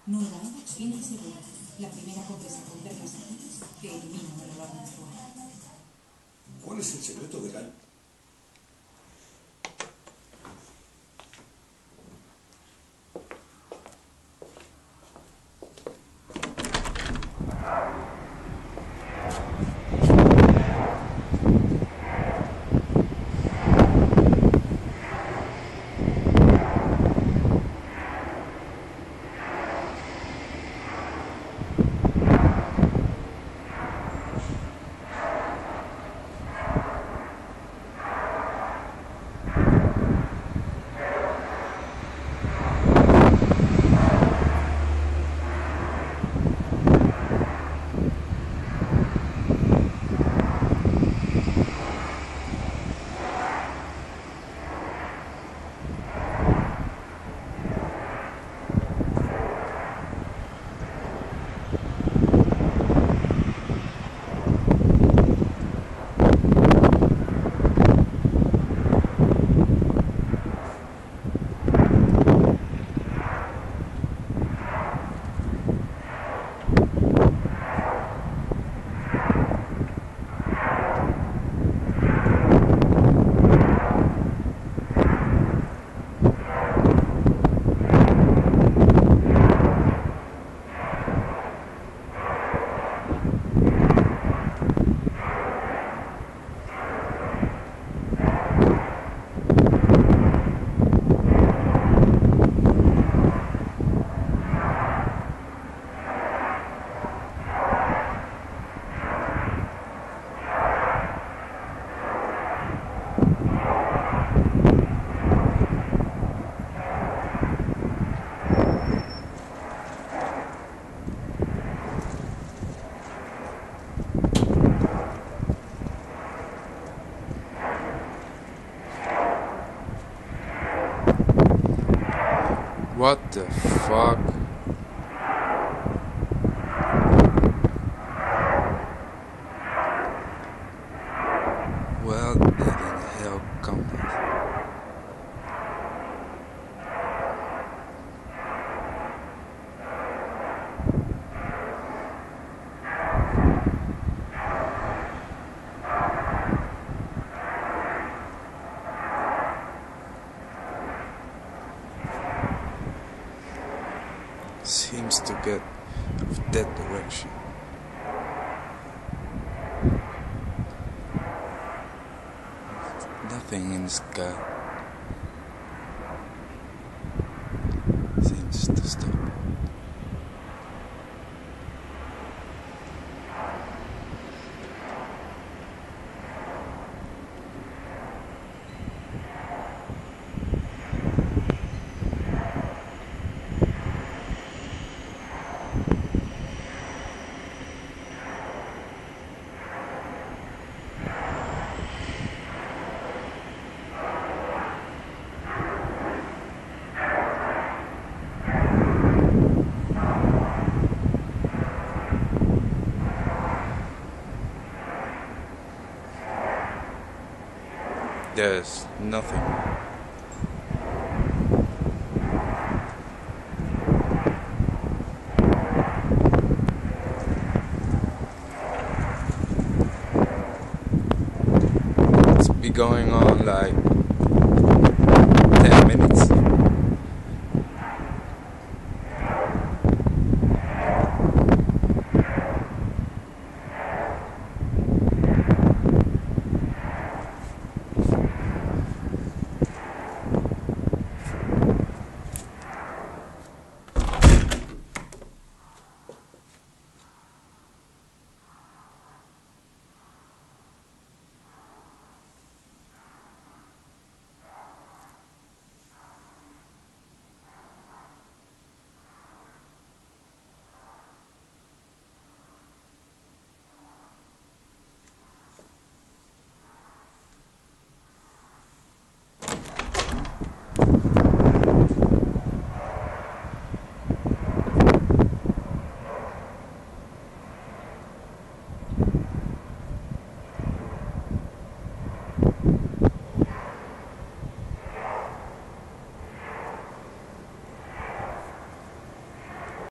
Nueva era extiende y segura. La primera pobreza con reglas azules que elimina el olor menstrual. ¿Cuál es el secreto de Gal? What the fuck? Where the hell come this? Seems to get of that direction. Nothing in the sky seems to stop. There's nothing. It's been going on like 10 minutes.